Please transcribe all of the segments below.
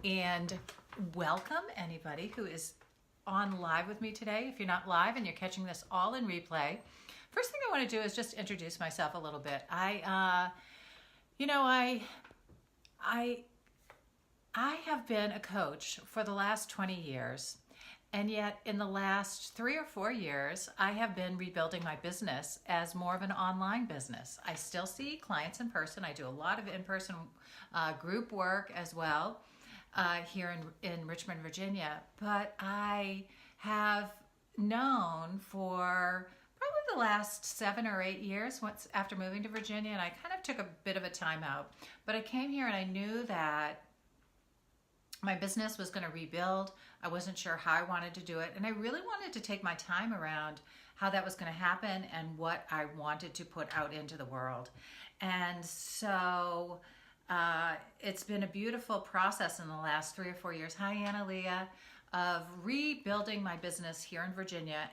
and welcome anybody who is on live with me today. If you're not live and you're catching this all in replay, first thing I want to do is just introduce myself a little bit. I have been a coach for the last 20 years, and yet in the last 3 or 4 years, I have been rebuilding my business as more of an online business. I still see clients in person. I do a lot of in-person group work as well here in Richmond, Virginia. But I have known for probably the last 7 or 8 years after moving to Virginia, and I kind of took a bit of a time out. But I came here and I knew that my business was going to rebuild. I wasn't sure how I wanted to do it, and I really wanted to take my time around how that was going to happen and what I wanted to put out into the world. And so it's been a beautiful process in the last 3 or 4 years. Hi, Anna-Leah, of rebuilding my business here in Virginia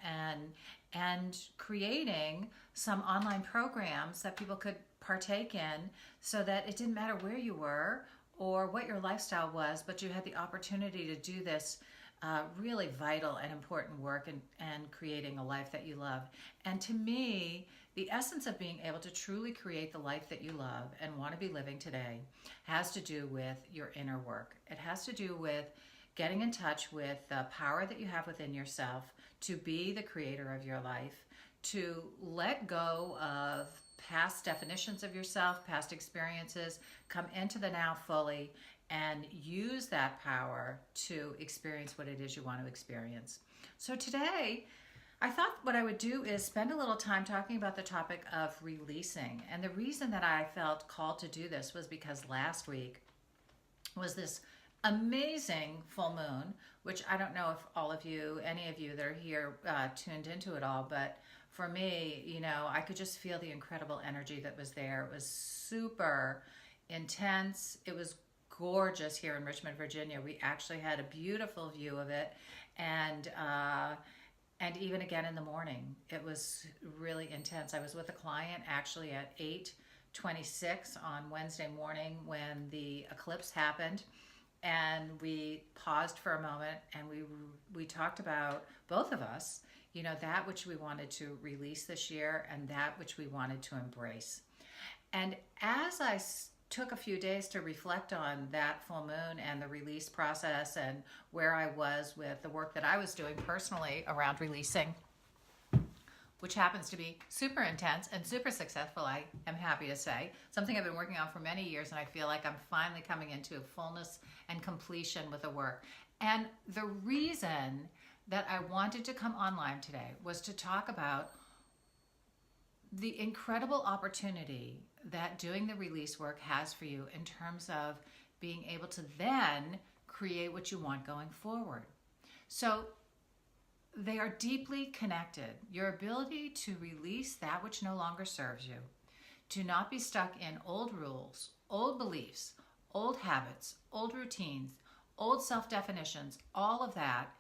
and creating some online programs that people could partake in, so that it didn't matter where you were or what your lifestyle was, but you had the opportunity to do this really vital and important work and creating a life that you love. And to me, the essence of being able to truly create the life that you love and want to be living today has to do with your inner work. It has to do with getting in touch with the power that you have within yourself to be the creator of your life, to let go of past definitions of yourself, past experiences, come into the now fully, and use that power to experience what it is you want to experience. So today, I thought what I would do is spend a little time talking about the topic of releasing. And the reason that I felt called to do this was because last week was this amazing full moon, which I don't know if all of you, any of you that are here tuned into it all, but for me, I could just feel the incredible energy that was there. It was super intense. It was gorgeous here in Richmond, Virginia. We actually had a beautiful view of it, and even again in the morning, it was really intense. I was with a client actually at 8:26 on Wednesday morning when the eclipse happened, and we paused for a moment and we talked about, both of us, that which we wanted to release this year and that which we wanted to embrace. And as I took a few days to reflect on that full moon and the release process and where I was with the work that I was doing personally around releasing, which happens to be super intense and super successful, I am happy to say. Something I've been working on for many years, and I feel like I'm finally coming into fullness and completion with the work. And the reason that I wanted to come online today was to talk about the incredible opportunity that doing the release work has for you in terms of being able to then create what you want going forward. So they are deeply connected. Your ability to release that which no longer serves you, to not be stuck in old rules, old beliefs, old habits, old routines, old self-definitions, all of that.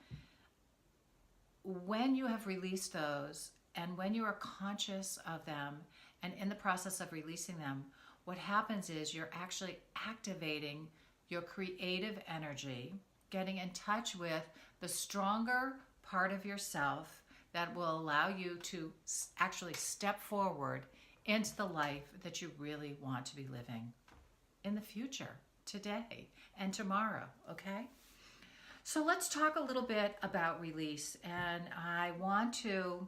When you have released those, and when you are conscious of them and in the process of releasing them, what happens is you're actually activating your creative energy, getting in touch with the stronger part of yourself that will allow you to actually step forward into the life that you really want to be living in the future, today and tomorrow, okay? So let's talk a little bit about release, and I want to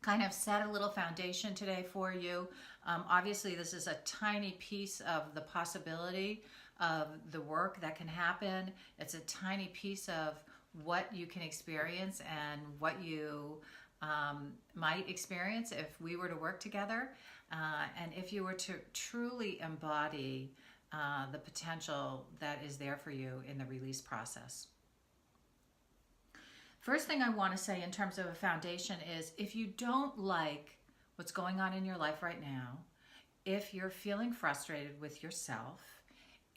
kind of set a little foundation today for you. Obviously, this is a tiny piece of the possibility of the work that can happen. It's a tiny piece of what you can experience and what you might experience if we were to work together, and if you were to truly embody the potential that is there for you in the release process. First thing I want to say in terms of a foundation is, if you don't like what's going on in your life right now, if you're feeling frustrated with yourself,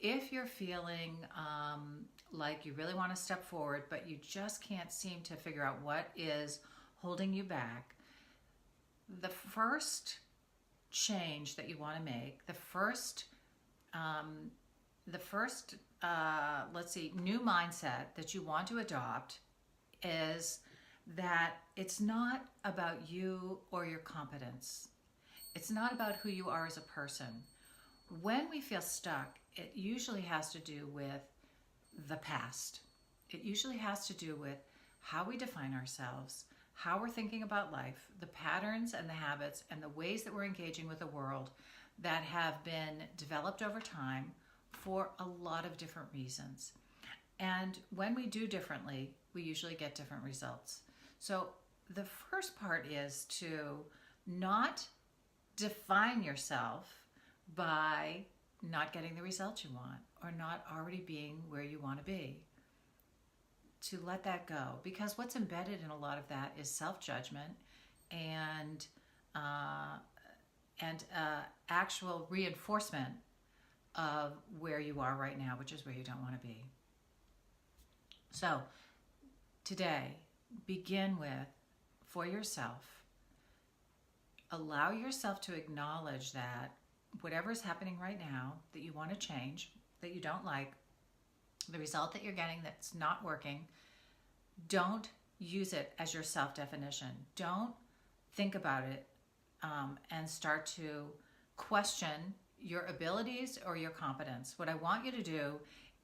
if you're feeling like you really want to step forward, but you just can't seem to figure out what is holding you back, the first change that you want to make, the first let's see, new mindset that you want to adopt is that it's not about you or your competence. It's not about who you are as a person. When we feel stuck, it usually has to do with the past. It usually has to do with how we define ourselves, how we're thinking about life, the patterns and the habits and the ways that we're engaging with the world that have been developed over time for a lot of different reasons. And when we do differently, we usually get different results. So the first part is to not define yourself by not getting the results you want or not already being where you want to be. To let that go, because what's embedded in a lot of that is self-judgment and actual reinforcement of where you are right now, which is where you don't want to be. So today, begin with, for yourself, allow yourself to acknowledge that whatever is happening right now that you want to change, that you don't like, the result that you're getting that's not working, don't use it as your self-definition. Don't think about it and start to question your abilities or your competence. What I want you to do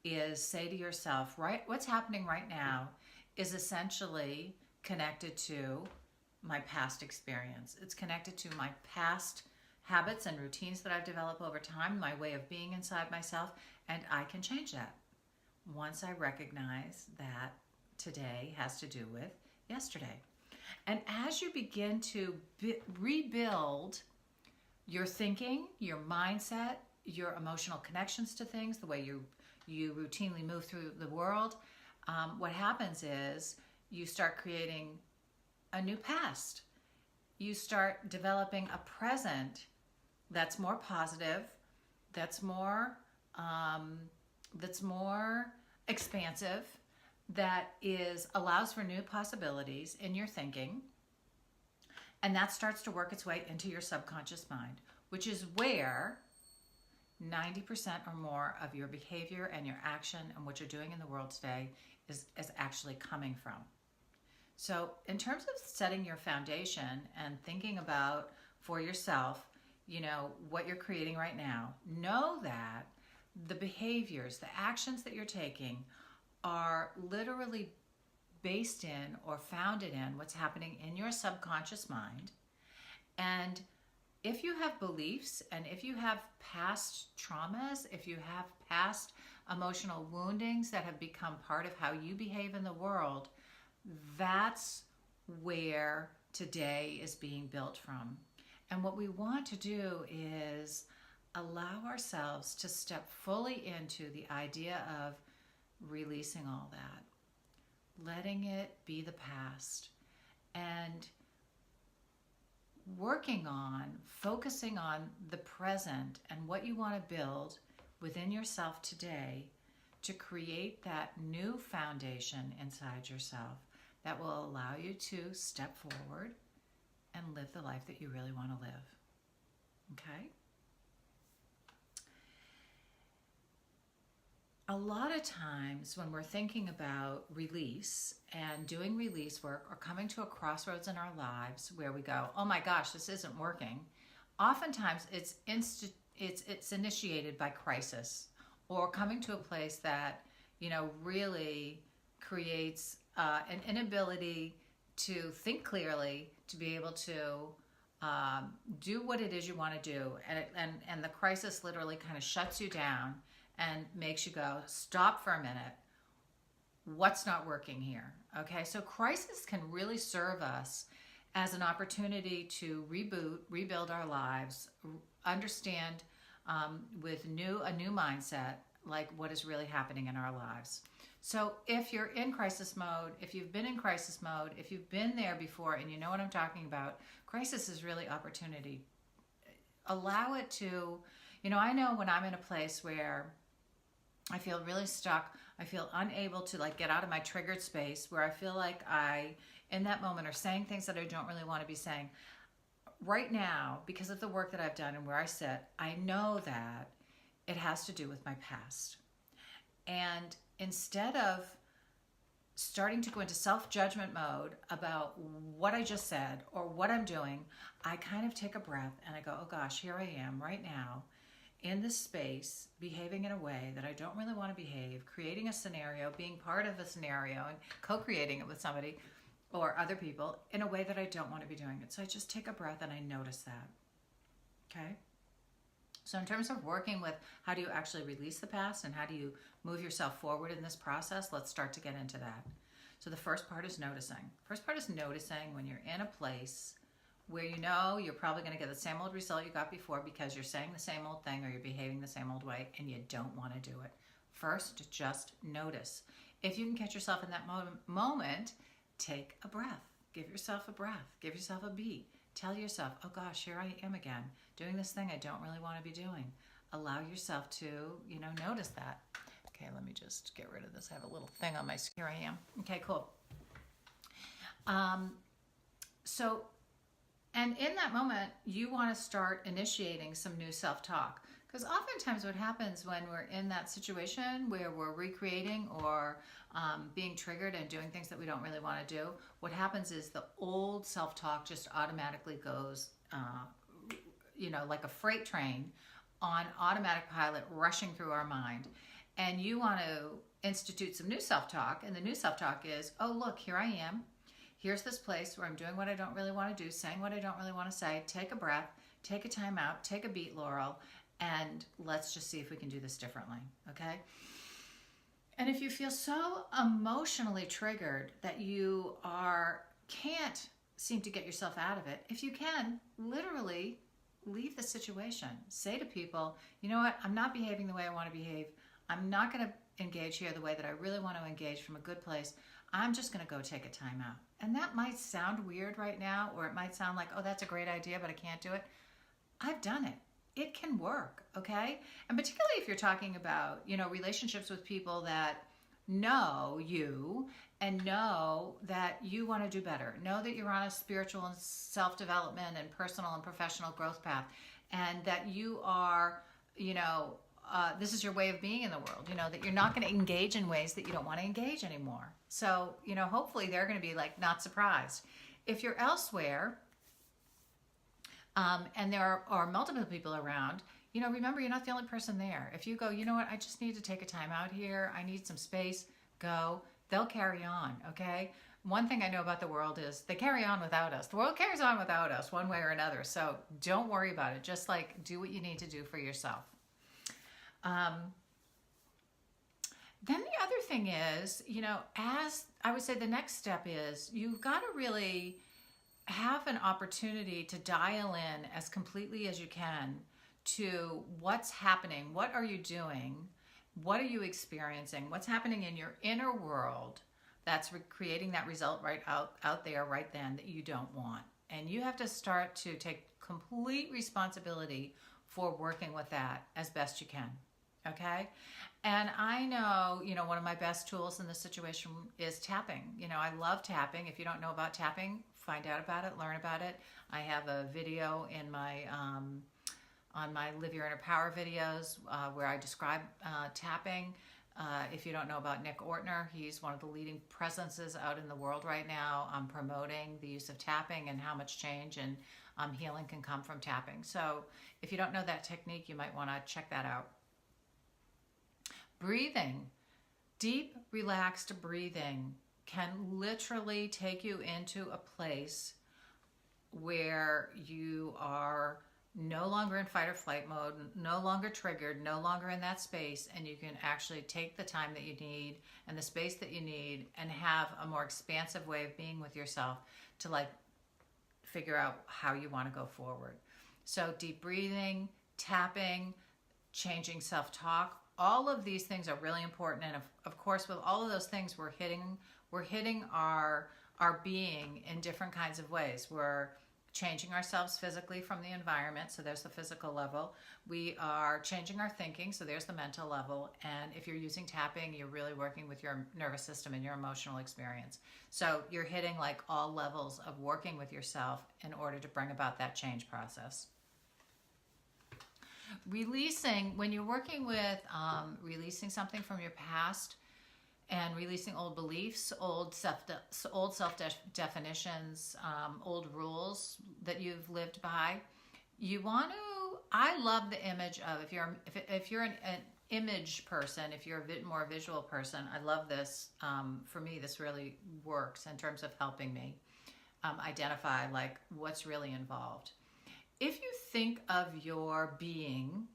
is say to yourself, right, what's happening right now is essentially connected to my past experience. It's connected to my past habits and routines that I've developed over time, my way of being inside myself, and I can change that once I recognize that today has to do with yesterday. And as you begin to rebuild your thinking, your mindset, your emotional connections to things, the way you routinely move through the world, what happens is you start creating a new past. You start developing a present that's more positive, that's more expansive, that allows for new possibilities in your thinking, and that starts to work its way into your subconscious mind, which is where 90% or more of your behavior and your action and what you're doing in the world today is actually coming from. So in terms of setting your foundation and thinking about for yourself, what you're creating right now, know that the behaviors, the actions that you're taking are literally based in or founded in what's happening in your subconscious mind. And if you have beliefs and if you have past traumas, if you have past emotional woundings that have become part of how you behave in the world, that's where today is being built from. And what we want to do is allow ourselves to step fully into the idea of releasing all that, letting it be the past, and working on, focusing on the present and what you want to build within yourself today to create that new foundation inside yourself that will allow you to step forward and live the life that you really want to live. Okay? A lot of times when we're thinking about release and doing release work or coming to a crossroads in our lives where we go, oh my gosh, this isn't working, oftentimes it's initiated by crisis or coming to a place that, really creates an inability to think clearly, to be able to do what it is you want to do. And the crisis literally kind of shuts you down and makes you go, stop for a minute. What's not working here? Okay, so crisis can really serve us as an opportunity to reboot, rebuild our lives, understand with a new mindset, like what is really happening in our lives. So if you're in crisis mode, if you've been in crisis mode, if you've been there before and you know what I'm talking about, crisis is really opportunity. Allow it to, I know when I'm in a place where I feel really stuck, I feel unable to get out of my triggered space, where I feel like I, in that moment, are saying things that I don't really want to be saying. Right now, because of the work that I've done and where I sit, I know that it has to do with my past. And instead of starting to go into self-judgment mode about what I just said or what I'm doing, I kind of take a breath and I go, oh gosh, here I am right now in this space, behaving in a way that I don't really want to behave, creating a scenario, being part of a scenario and co-creating it with somebody or other people in a way that I don't want to be doing it. So I just take a breath and I notice that. Okay? So in terms of working with how do you actually release the past and how do you move yourself forward in this process, let's start to get into that. So the first part is noticing. First part is noticing when you're in a place where you know you're probably going to get the same old result you got before because you're saying the same old thing or you're behaving the same old way and you don't want to do it. First, just notice. If you can catch yourself in that moment, take a breath. Give yourself a breath. Give yourself a beat. Tell yourself, oh gosh, here I am again, doing this thing I don't really want to be doing. Allow yourself to, notice that. Okay, let me just get rid of this. I have a little thing on my screen. Here I am. Okay, cool. And in that moment, you want to start initiating some new self-talk. Because oftentimes what happens when we're in that situation where we're recreating or being triggered and doing things that we don't really want to do, what happens is the old self-talk just automatically goes, like a freight train on automatic pilot rushing through our mind. And you want to institute some new self-talk. And the new self-talk is, oh, look, here I am. Here's this place where I'm doing what I don't really want to do, saying what I don't really want to say. Take a breath, take a time out, take a beat, Laurel, and let's just see if we can do this differently, okay? And if you feel so emotionally triggered that you can't seem to get yourself out of it, if you can, literally leave the situation. Say to people, you know what, I'm not behaving the way I want to behave. I'm not going to engage here the way that I really want to engage from a good place. I'm just going to go take a time out. And that might sound weird right now, or it might sound like, oh, that's a great idea, but I can't do it. I've done it. It can work, okay? And particularly if you're talking about, relationships with people that know you and know that you want to do better, know that you're on a spiritual and self-development and personal and professional growth path, and that you are, this is your way of being in the world, that you're not going to engage in ways that you don't want to engage anymore. So, hopefully they're going to be like not surprised. If you're elsewhere, and there are multiple people around, remember you're not the only person there. If you go, you know what, I just need to take a time out here. I need some space, go. They'll carry on, okay? One thing I know about the world is they carry on without us. The world carries on without us one way or another. So don't worry about it. Just do what you need to do for yourself. Then the other thing is, as I would say, the next step is you've got to really have an opportunity to dial in as completely as you can to what's happening. What are you doing? What are you experiencing? What's happening in your inner world that's creating that result right out there right then that you don't want? And you have to start to take complete responsibility for working with that as best you can. Okay? And I know, one of my best tools in this situation is tapping. I love tapping. If you don't know about tapping, find out about it, learn about it. I have a video in my on my Live Your Inner Power videos where I describe tapping. If you don't know about Nick Ortner, he's one of the leading presences out in the world right now promoting the use of tapping and how much change and healing can come from tapping. So if you don't know that technique, you might want to check that out. Breathing. Deep, relaxed breathing can literally take you into a place where you are no longer in fight or flight mode, no longer triggered, no longer in that space, and you can actually take the time that you need and the space that you need and have a more expansive way of being with yourself to figure out how you want to go forward. So deep breathing, tapping, changing self-talk, all of these things are really important. And of course, with all of those things, we're hitting our being in different kinds of ways. We're changing ourselves physically from the environment, so there's the physical level. We are changing our thinking, so there's the mental level. And if you're using tapping, you're really working with your nervous system and your emotional experience. So you're hitting all levels of working with yourself in order to bring about that change process. Releasing, when you're working with releasing something from your past and releasing old beliefs, old self definitions, old rules that you've lived by, you want to. I love the image of if you're an image person, if you're a bit more visual person, I love this. For me, this really works in terms of helping me identify like what's really involved. If you think of your being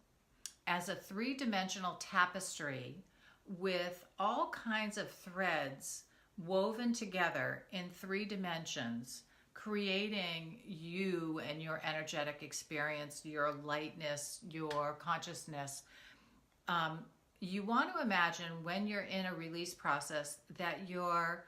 as a three-dimensional tapestry with all kinds of threads woven together in 3 dimensions, creating you and your energetic experience, your lightness, your consciousness, you want to imagine when you're in a release process that you're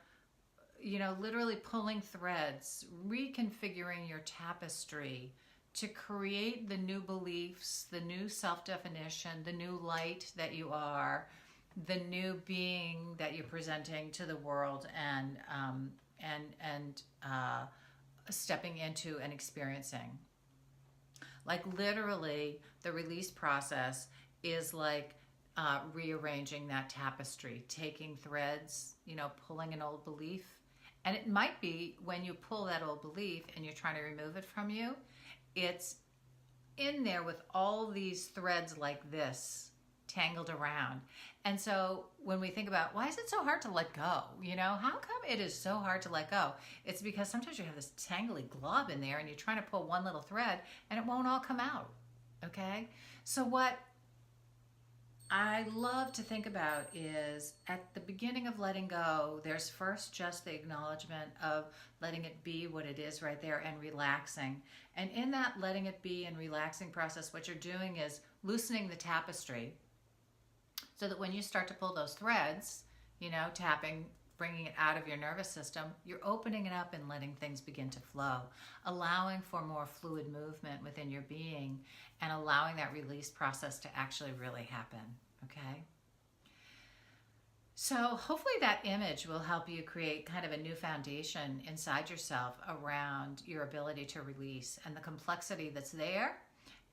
literally pulling threads, reconfiguring your tapestry to create the new beliefs, the new self-definition, the new light that you are, the new being that you're presenting to the world, and stepping into and experiencing. Like literally, the release process is like rearranging that tapestry, taking threads, pulling an old belief. And it might be when you pull that old belief and you're trying to remove it from you, it's in there with all these threads like this tangled around. And so when we think about why is it so hard to let go, how come it is so hard to let go? It's because sometimes you have this tangly glob in there and you're trying to pull one little thread and it won't all come out. Okay? So what I love to think about is at the beginning of letting go, there's first just the acknowledgement of letting it be what it is right there and relaxing. And in that letting it be and relaxing process, what you're doing is loosening the tapestry so that when you start to pull those threads, tapping, bringing it out of your nervous system, you're opening it up and letting things begin to flow, allowing for more fluid movement within your being and allowing that release process to actually really happen, okay? So hopefully that image will help you create kind of a new foundation inside yourself around your ability to release and the complexity that's there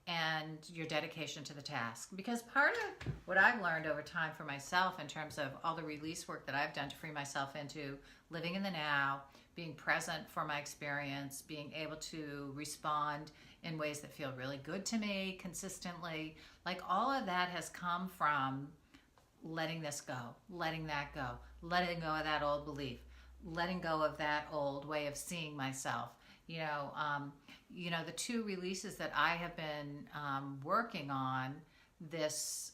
and your dedication to the task. Because part of what I've learned over time for myself in terms of all the release work that I've done to free myself into living in the now, being present for my experience, being able to respond in ways that feel really good to me consistently, like all of that has come from letting this go, letting that go, letting go of that old belief, letting go of that old way of seeing myself. The 2 releases that I have been working on this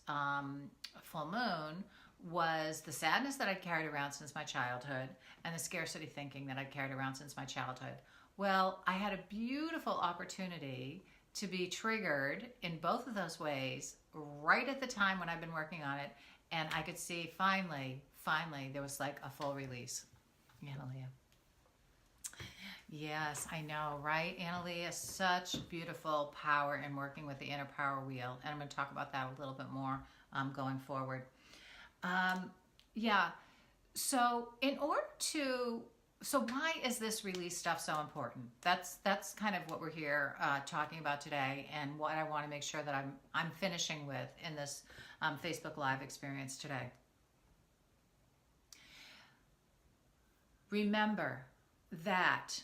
full moon was the sadness that I'd carried around since my childhood and the scarcity thinking that I'd carried around since my childhood. Well, I had a beautiful opportunity to be triggered in both of those ways right at the time when I've been working on it, and I could see finally, there was like a full release. Analia. Yes, I know, right? Analia, such beautiful power in working with the inner power wheel, and I'm going to talk about that a little bit more going forward. So why is this release stuff so important? That's kind of what we're here talking about today, and what I want to make sure that I'm finishing with in this Facebook Live experience today. Remember that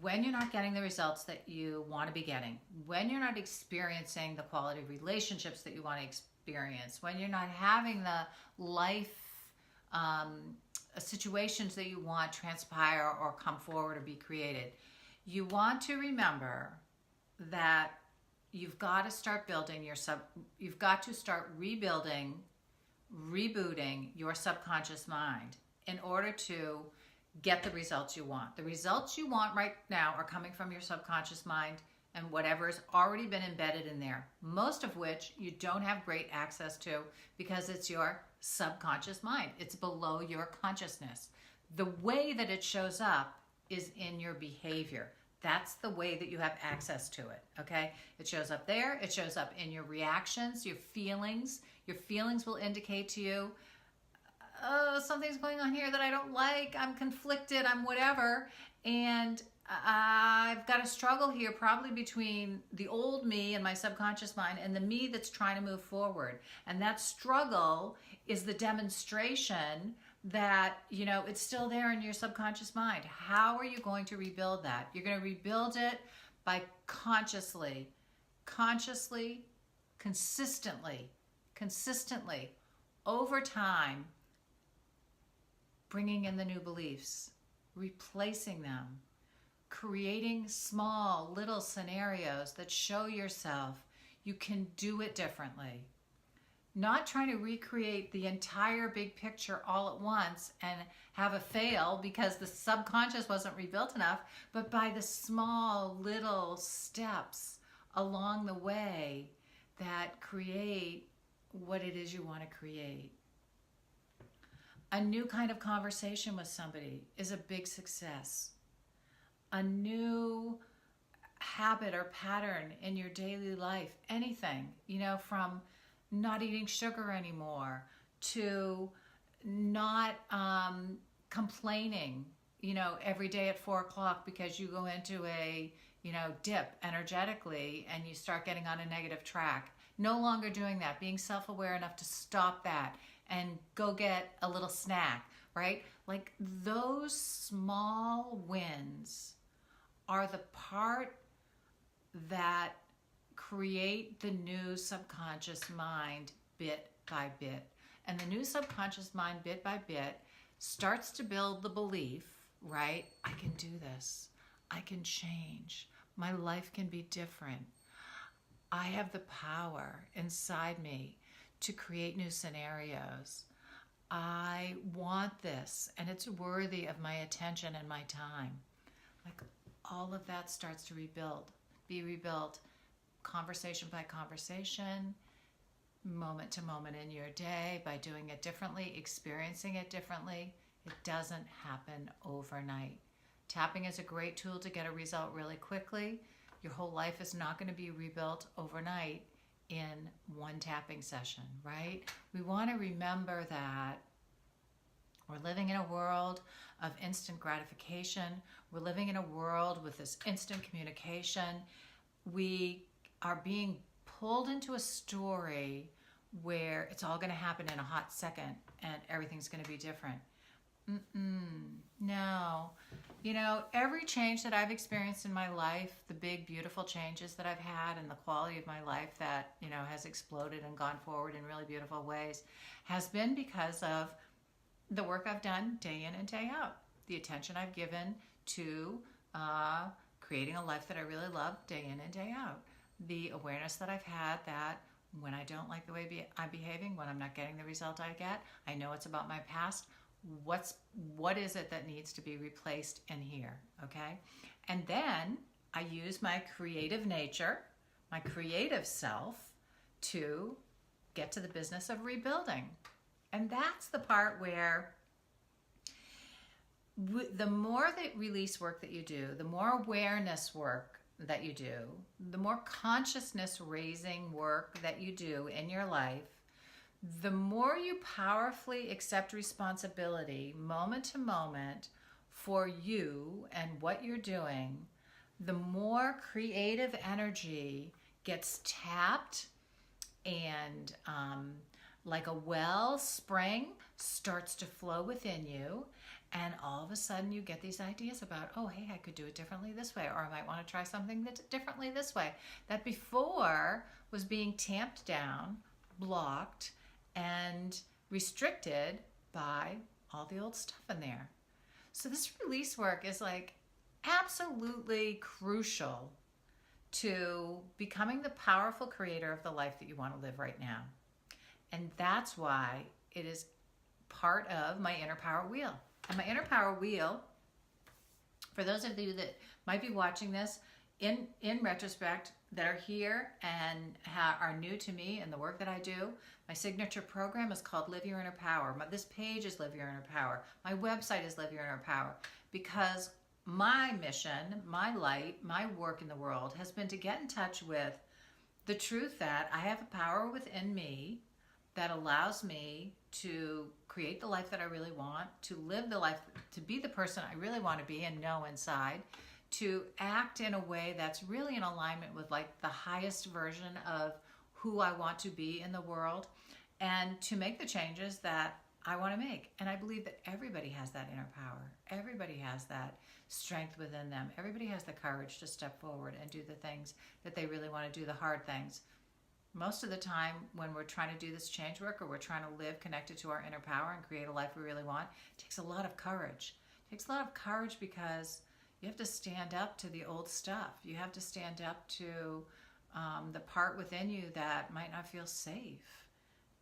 when you're not getting the results that you want to be getting, when you're not experiencing the quality of relationships that you want to experience, when you're not having the life situations that you want transpire or come forward or be created, you want to remember that you've got to start building you've got to start rebooting your subconscious mind in order to get the results you want. The results you want right now are coming from your subconscious mind and whatever's already been embedded in there, most of which you don't have great access to because it's your subconscious mind. It's below your consciousness. The way that it shows up is in your behavior. That's the way that you have access to it, okay? It shows up there. It shows up in your reactions, your feelings. Your feelings will indicate to you, oh, something's going on here that I don't like. I'm conflicted. I'm whatever. And I've got a struggle here probably between the old me and my subconscious mind and the me that's trying to move forward. And that struggle is the demonstration that, it's still there in your subconscious mind. How are you going to rebuild that? You're going to rebuild it by consciously, consistently, over time, bringing in the new beliefs, replacing them, creating small little scenarios that show yourself you can do it differently. Not trying to recreate the entire big picture all at once and have a fail because the subconscious wasn't rebuilt enough, but by the small little steps along the way that create what it is you want to create. A new kind of conversation with somebody is a big success. A new habit or pattern in your daily life, anything, from not eating sugar anymore to not complaining, every day at 4:00 because you go into a, dip energetically and you start getting on a negative track. No longer doing that, being self-aware enough to stop that and go get a little snack, right? Like those small wins are the part that create the new subconscious mind bit by bit. And the new subconscious mind bit by bit starts to build the belief, right? I can do this. I can change. My life can be different. I have the power inside me to create new scenarios. I want this, and it's worthy of my attention and my time. Like all of that starts to be rebuilt conversation by conversation, moment to moment in your day, by doing it differently, experiencing it differently. It doesn't happen overnight. Tapping is a great tool to get a result really quickly. Your whole life is not going to be rebuilt overnight in one tapping session, right? We want to remember that we're living in a world of instant gratification. We're living in a world with this instant communication. We are being pulled into a story where it's all going to happen in a hot second and everything's going to be different. No. Every change that I've experienced in my life, the big, beautiful changes that I've had and the quality of my life that, has exploded and gone forward in really beautiful ways has been because of the work I've done day in and day out. The attention I've given to creating a life that I really love day in and day out. The awareness that I've had that when I don't like the way I'm behaving, when I'm not getting the result I get, I know it's about my past. What is it that needs to be replaced in here, okay? And then I use my creative nature, my creative self, to get to the business of rebuilding. And that's the part where the more the release work that you do, the more awareness work that you do, the more consciousness raising work that you do in your life, the more you powerfully accept responsibility moment to moment for you and what you're doing, the more creative energy gets tapped and like a wellspring starts to flow within you. And all of a sudden you get these ideas about, oh, hey, I could do it differently this way, or I might want to try something that's differently this way. That before was being tamped down, blocked, and restricted by all the old stuff in there. So this release work is like absolutely crucial to becoming the powerful creator of the life that you want to live right now. And that's why it is part of my Inner Power Wheel. And my Inner Power Wheel, for those of you that might be watching this in retrospect, that are here and are new to me and the work that I do, my signature program is called Live Your Inner Power. This page is Live Your Inner Power. My website is Live Your Inner Power, because my mission, my light, my work in the world has been to get in touch with the truth that I have a power within me that allows me to create the life that I really want, to live the life, to be the person I really want to be and know inside, to act in a way that's really in alignment with like the highest version of who I want to be in the world, and to make the changes that I want to make. And I believe that everybody has that inner power. Everybody has that strength within them. Everybody has the courage to step forward and do the things that they really want to do, the hard things. Most of the time when we're trying to do this change work, or we're trying to live connected to our inner power and create a life we really want, it takes a lot of courage. It takes a lot of courage because you have to stand up to the old stuff. You have to stand up to the part within you that might not feel safe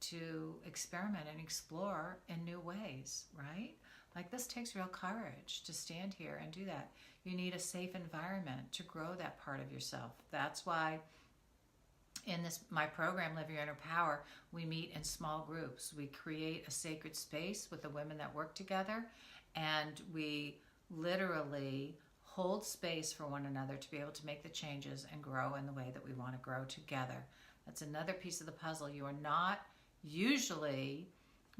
to experiment and explore in new ways, right? Like, this takes real courage to stand here and do that. You need a safe environment to grow that part of yourself. That's why in my program, Live Your Inner Power, we meet in small groups. We create a sacred space with the women that work together, and we literally hold space for one another to be able to make the changes and grow in the way that we want to grow together. That's another piece of the puzzle. You are not usually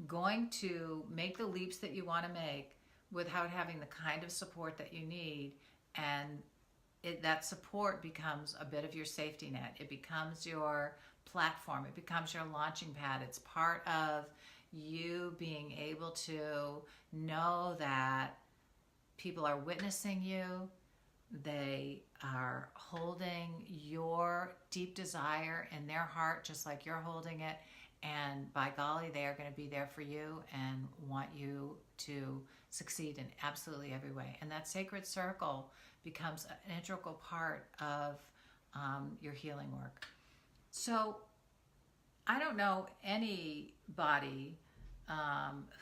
going to make the leaps that you want to make without having the kind of support that you need, and that support becomes a bit of your safety net. It becomes your platform. It becomes your launching pad. It's part of you being able to know that people are witnessing you. They are holding your deep desire in their heart just like you're holding it. And by golly, they are going to be there for you and want you to succeed in absolutely every way. And that sacred circle becomes an integral part of your healing work. So I don't know anybody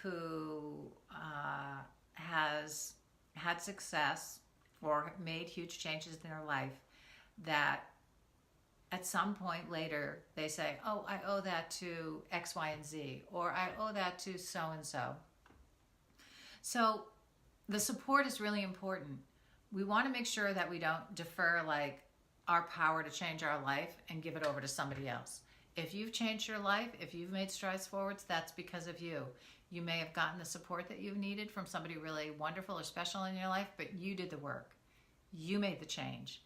who has had success or made huge changes in their life that at some point later they say, oh, I owe that to X, Y, and Z, or I owe that to so-and-so. So the support is really important. We want to make sure that we don't defer like our power to change our life and give it over to somebody else. If you've changed your life, if you've made strides forwards, that's because of you. You may have gotten the support that you've needed from somebody really wonderful or special in your life, but you did the work. You made the change.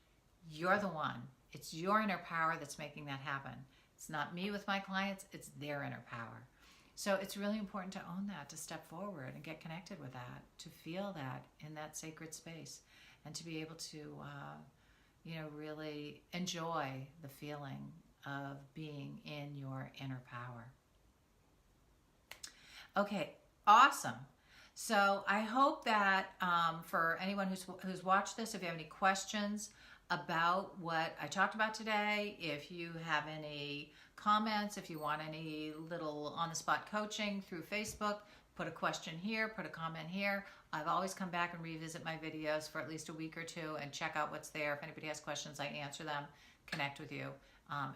You're the one. It's your inner power that's making that happen. It's not me with my clients, it's their inner power. So it's really important to own that, to step forward and get connected with that, to feel that in that sacred space, and to be able to, really enjoy the feeling of being in your inner power. Okay, awesome. So I hope that for anyone who's watched this, if you have any questions about what I talked about today, if you have any comments, if you want any little on-the-spot coaching through Facebook, put a question here, put a comment here. I've always come back and revisit my videos for at least a week or two and check out what's there. If anybody has questions, I answer them, connect with you.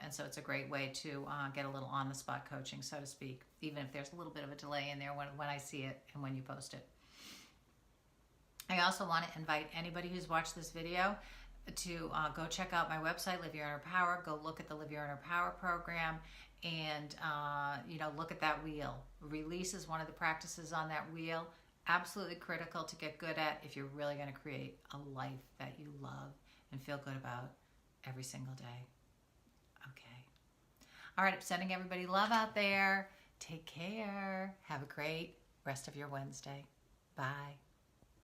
And so it's a great way to get a little on-the-spot coaching, so to speak, even if there's a little bit of a delay in there when I see it and when you post it. I also want to invite anybody who's watched this video to go check out my website, Live Your Inner Power. Go look at the Live Your Inner Power program and, look at that wheel. Release is one of the practices on that wheel. Absolutely critical to get good at if you're really going to create a life that you love and feel good about every single day. Okay. All right. I'm sending everybody love out there. Take care. Have a great rest of your Wednesday. Bye.